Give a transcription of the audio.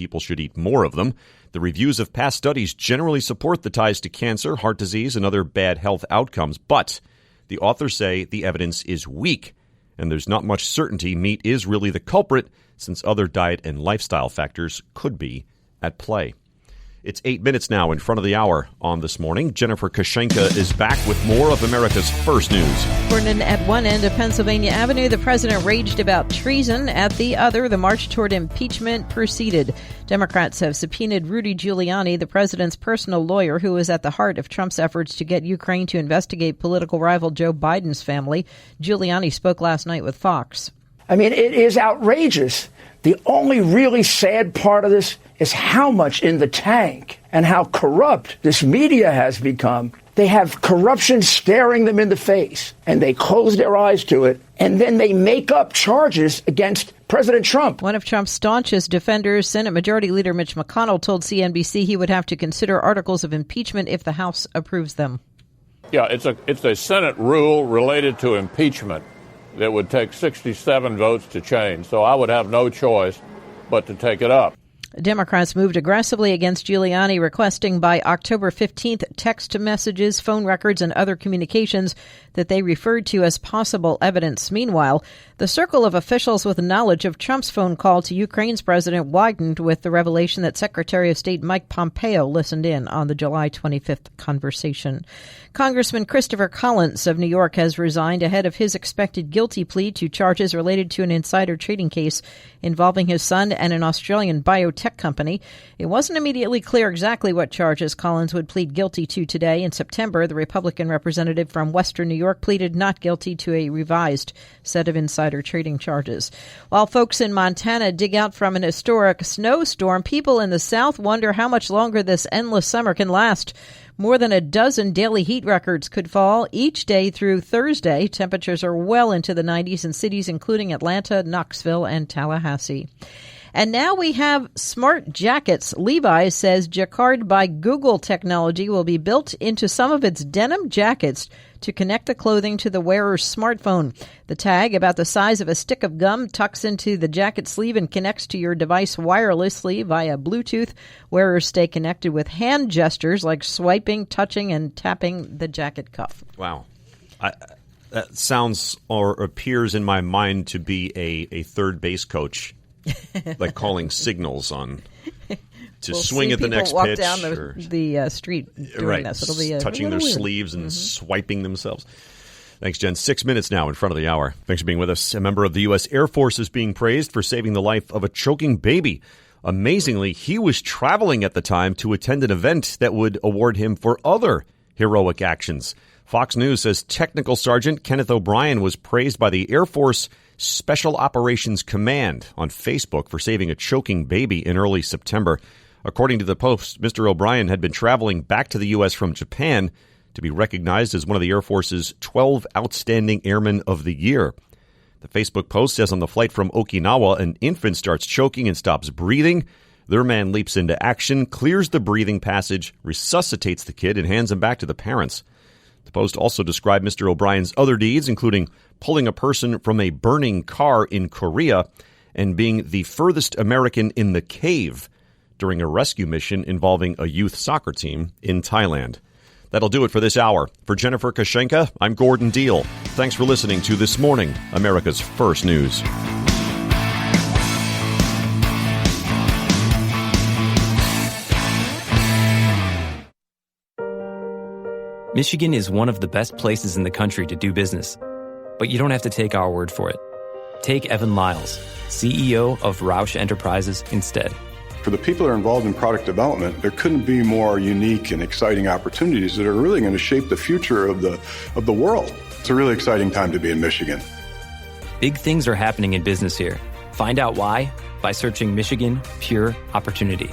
People should eat more of them. The reviews of past studies generally support the ties to cancer, heart disease, and other bad health outcomes. But the authors say the evidence is weak, and there's not much certainty meat is really the culprit, since other diet and lifestyle factors could be at play. It's 8 minutes now in front of the hour on This Morning. Jennifer Kashenka is back with more of America's First News. Gordon, at one end of Pennsylvania Avenue, the president raged about treason. At the other, the march toward impeachment proceeded. Democrats have subpoenaed Rudy Giuliani, the president's personal lawyer, who was at the heart of Trump's efforts to get Ukraine to investigate political rival Joe Biden's family. Giuliani spoke last night with Fox. I mean, it is outrageous. The only really sad part of this is how much in the tank and how corrupt this media has become. They have corruption staring them in the face, and they close their eyes to it, and then they make up charges against President Trump. One of Trump's staunchest defenders, Senate Majority Leader Mitch McConnell, told CNBC he would have to consider articles of impeachment if the House approves them. Yeah, it's a Senate rule related to impeachment that would take 67 votes to change. So I would have no choice but to take it up. Democrats moved aggressively against Giuliani, requesting by October 15th text messages, phone records, and other communications that they referred to as possible evidence. Meanwhile, the circle of officials with knowledge of Trump's phone call to Ukraine's president widened with the revelation that Secretary of State Mike Pompeo listened in on the July 25th conversation. Congressman Christopher Collins of New York has resigned ahead of his expected guilty plea to charges related to an insider trading case involving his son and an Australian biotech company. It wasn't immediately clear exactly what charges Collins would plead guilty to today. In September, the Republican representative from Western New York pleaded not guilty to a revised set of insider trading charges. While folks in Montana dig out from an historic snowstorm, people in the South wonder how much longer this endless summer can last. More than a dozen daily heat records could fall each day through Thursday. Temperatures are well into the 90s in cities including Atlanta, Knoxville, and Tallahassee. And now we have smart jackets. Levi's says Jacquard by Google technology will be built into some of its denim jackets to connect the clothing to the wearer's smartphone. The tag, about the size of a stick of gum, tucks into the jacket sleeve and connects to your device wirelessly via Bluetooth. Wearers stay connected with hand gestures like swiping, touching, and tapping the jacket cuff. Wow. That sounds or appears in my mind to be a third base coach. Like calling signals on to we'll swing at the next walk pitch. Down the street doing right, this. It'll be touching their weird. sleeves and swiping themselves. Thanks, Jen. 6 minutes now in front of the hour. Thanks for being with us. A member of the U.S. Air Force is being praised for saving the life of a choking baby. Amazingly, he was traveling at the time to attend an event that would award him for other heroic actions. Fox News says Technical Sergeant Kenneth O'Brien was praised by the Air Force Special Operations Command on Facebook for saving a choking baby in early September. According to the Post, Mr. O'Brien had been traveling back to the U.S. from Japan to be recognized as one of the Air Force's 12 Outstanding Airmen of the Year. The Facebook post says on the flight from Okinawa, an infant starts choking and stops breathing. Their man leaps into action, clears the breathing passage, resuscitates the kid, and hands him back to the parents. The Post also described Mr. O'Brien's other deeds, including pulling a person from a burning car in Korea and being the furthest American in the cave during a rescue mission involving a youth soccer team in Thailand. That'll do it for this hour. For Jennifer Kashenka, I'm Gordon Deal. Thanks for listening to This Morning, America's First News. Michigan is one of the best places in the country to do business. But you don't have to take our word for it. Take Evan Lyles, CEO of Roush Enterprises, instead. For the people that are involved in product development, there couldn't be more unique and exciting opportunities that are really going to shape the future of the world. It's a really exciting time to be in Michigan. Big things are happening in business here. Find out why by searching Michigan Pure Opportunity.